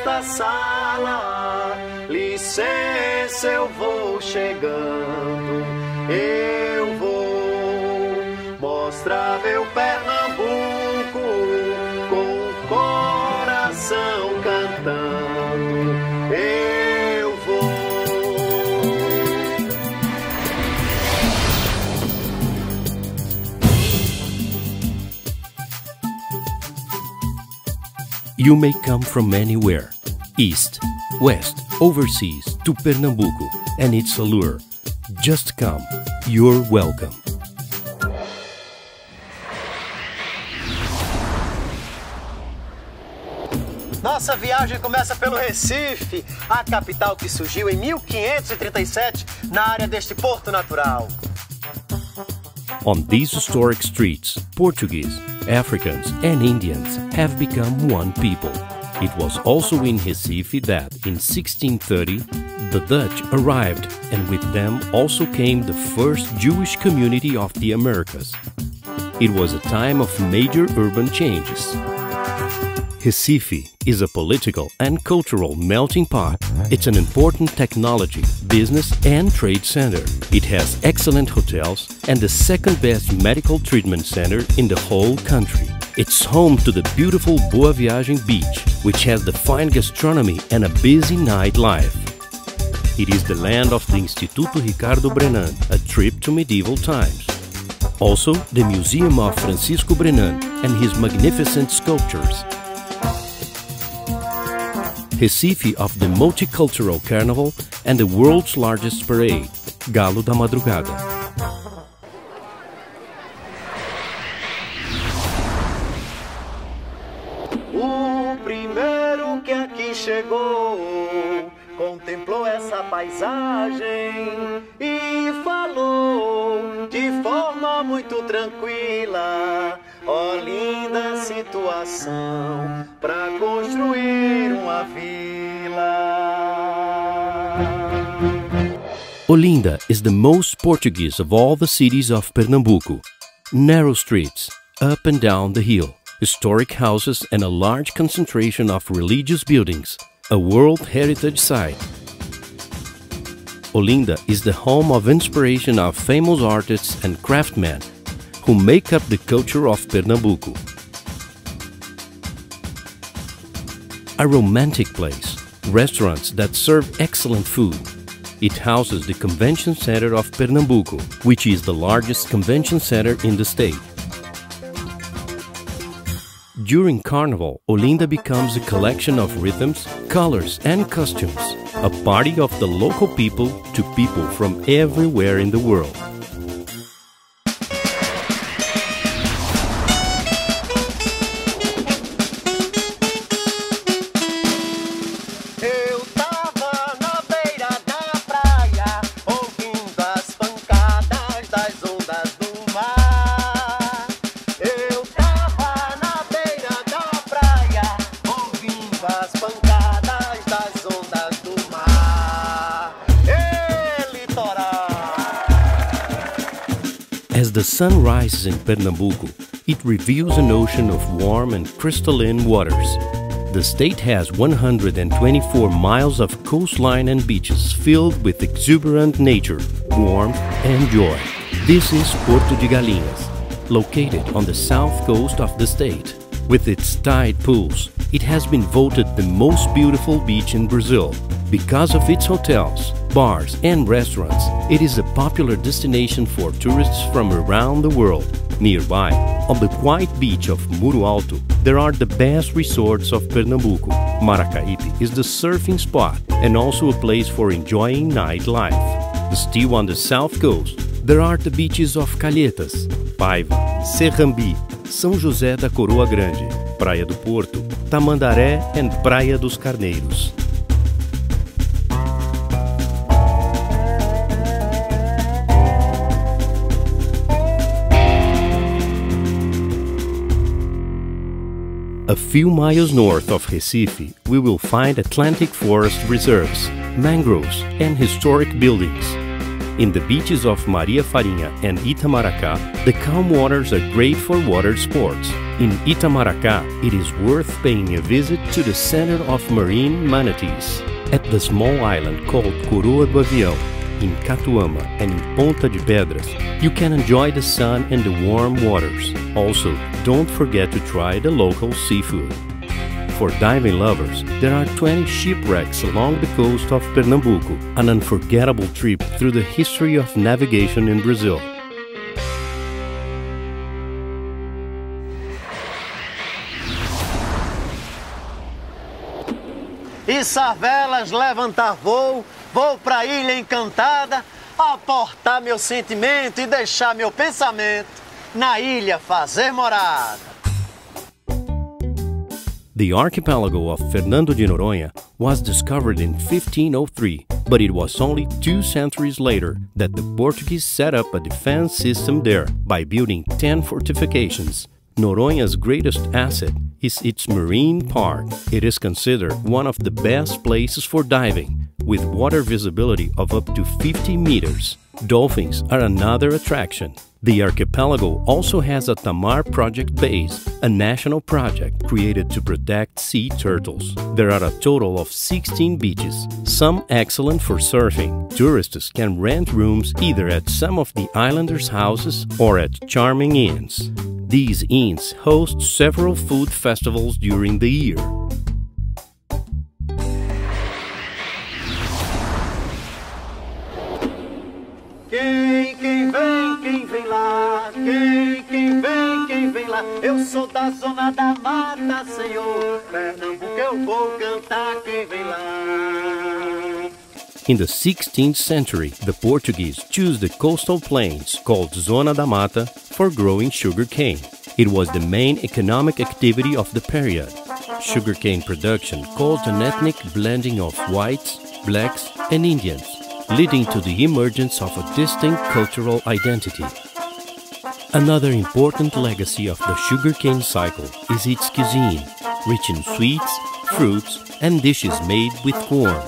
nesta sala. Licença, eu vou chegando. Eu vou mostrar meu Pernambuco com o coração cantando. Eu vou. You may come from anywhere, east, west, overseas, to Pernambuco, and its allure. Just come, you're welcome. Nossa viagem começa pelo Recife, a capital que surgiu em 1537 na área deste porto natural. On these historic streets, Portuguese, Africans and Indians have become one people. It was also in Recife that, in 1630, the Dutch arrived, and with them also came the first Jewish community of the Americas. It was a time of major urban changes. Recife is a political and cultural melting pot. It's an important technology, business and trade center. It has excellent hotels and the second best medical treatment center in the whole country. It's home to the beautiful Boa Viagem beach, which has the fine gastronomy and a busy nightlife. It is the land of the Instituto Ricardo Brenan, a trip to medieval times. Also, the Museum of Francisco Brenan and his magnificent sculptures. Recife of the multicultural carnival and the world's largest parade, Galo da Madrugada. O primeiro que aqui chegou contemplou essa paisagem e falou de forma muito tranquila. Ó, linda situação para construir uma vila. Olinda is the most Portuguese of all the cities of Pernambuco. Narrow streets, up and down the hill, historic houses and a large concentration of religious buildings, a World Heritage Site. Olinda is the home of inspiration of famous artists and craftsmen who make up the culture of Pernambuco. A romantic place, restaurants that serve excellent food. It houses the Convention Center of Pernambuco, which is the largest convention center in the state. During Carnival, Olinda becomes a collection of rhythms, colors and costumes, a party of the local people to people from everywhere in the world. As the sun rises in Pernambuco, it reveals an ocean of warm and crystalline waters. The state has 124 miles of coastline and beaches filled with exuberant nature, warmth and joy. This is Porto de Galinhas, located on the south coast of the state. With its tide pools, it has been voted the most beautiful beach in Brazil. Because of its hotels, bars and restaurants, it is a popular destination for tourists from around the world. Nearby, on the quiet beach of Muro Alto, there are the best resorts of Pernambuco. Maracaípe is the surfing spot and also a place for enjoying nightlife. Still on the south coast, there are the beaches of Calhetas, Paiva, Serrambi, São José da Coroa Grande, Praia do Porto, Tamandaré and Praia dos Carneiros. A few miles north of Recife, we will find Atlantic forest reserves, mangroves and historic buildings. In the beaches of Maria Farinha and Itamaracá, the calm waters are great for water sports. In Itamaracá, it is worth paying a visit to the Center of Marine Manatees. At the small island called Coroa do Avião, in Catuama and in Ponta de Pedras, you can enjoy the sun and the warm waters. Also, don't forget to try the local seafood. For diving lovers, there are 20 shipwrecks along the coast of Pernambuco, an unforgettable trip through the history of navigation in Brazil. Içar velas, levantar voo, vou pra Ilha Encantada, aportar meu sentimento e deixar meu pensamento na ilha fazer morada. The archipelago of Fernando de Noronha was discovered in 1503, but it was only 2 centuries later that the Portuguese set up a defense system there by building 10 fortifications. Noronha's greatest asset is its marine park. It is considered one of the best places for diving, with water visibility of up to 50 meters. Dolphins are another attraction. The archipelago also has a Tamar project base, a national project created to protect sea turtles. There are a total of 16 beaches, some excellent for surfing. Tourists can rent rooms either at some of the islanders' houses or at charming inns. These inns host several food festivals during the year. Quem vem lá, quem vem lá. Eu sou da zona da mata, Senhor. Pernambuco eu vou cantar, quem vem lá. In the 16th century, the Portuguese chose the coastal plains called Zona da Mata for growing sugarcane. It was the main economic activity of the period. Sugarcane production caused an ethnic blending of whites, blacks, and Indians, leading to the emergence of a distinct cultural identity. Another important legacy of the sugarcane cycle is its cuisine, rich in sweets, fruits, and dishes made with corn.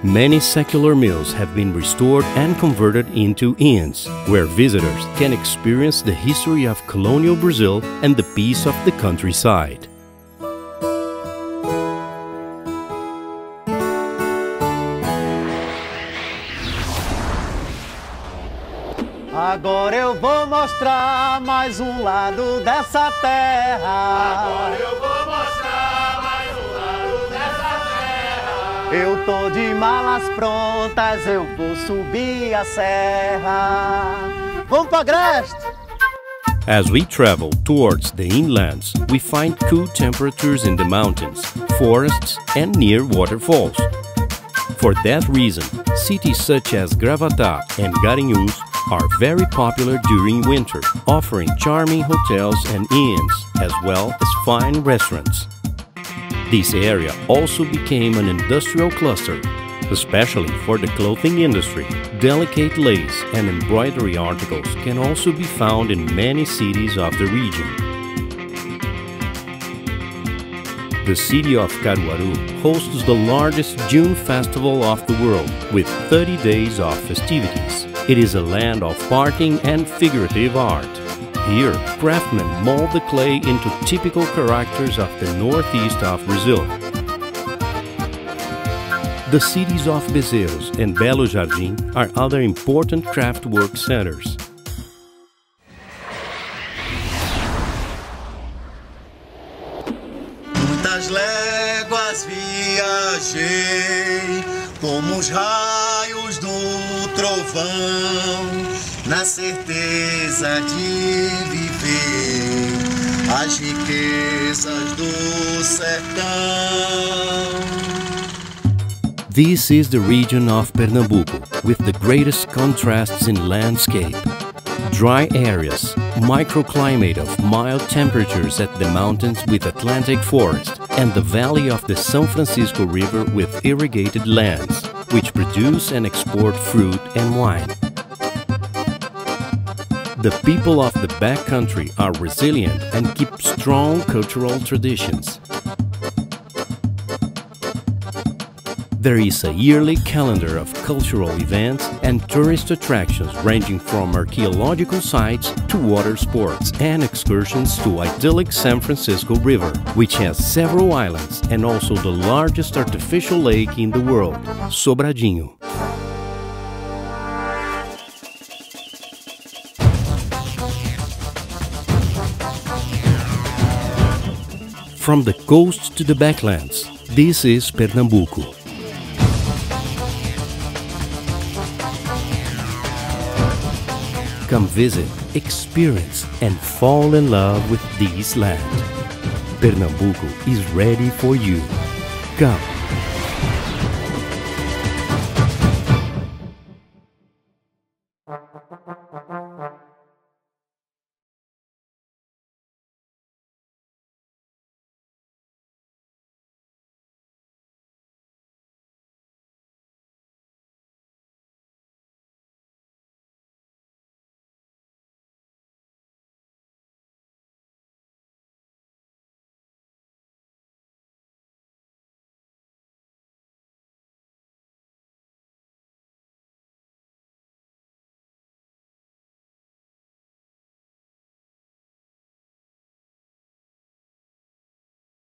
Many secular mills have been restored and converted into inns, where visitors can experience the history of colonial Brazil and the peace of the countryside. Agora eu vou mostrar mais lado dessa terra. Agora eu vou mostrar mais lado dessa terra. Eu tô de malas prontas, eu vou subir a serra. Vamos pro Agreste! As we travel towards the inlands, we find cool temperatures in the mountains, forests, and near waterfalls. For that reason, cities such as Gravatá and Garanhuns are very popular during winter, offering charming hotels and inns, as well as fine restaurants. This area also became an industrial cluster, especially for the clothing industry. Delicate lace and embroidery articles can also be found in many cities of the region. The city of Caruaru hosts the largest June festival of the world, with 30 days of festivities. It is a land of parting and figurative art. Here, craftsmen mold the clay into typical characters of the northeast of Brazil. The cities of Bezerros and Belo Jardim are other important craftwork centers. Muitas léguas viajei, como os raios do trovão, na certeza de viver as riquezas do sertão. This is the region of Pernambuco, with the greatest contrasts in landscape. Dry areas, microclimate of mild temperatures at the mountains with Atlantic forest, and the valley of the São Francisco River with irrigated lands, which produce and export fruit and wine. The people of the backcountry are resilient and keep strong cultural traditions. There is a yearly calendar of cultural events and tourist attractions ranging from archaeological sites to water sports and excursions to idyllic San Francisco River, which has several islands and also the largest artificial lake in the world, Sobradinho. From the coast to the backlands, this is Pernambuco. Come visit, experience, and fall in love with this land. Pernambuco is ready for you. Come.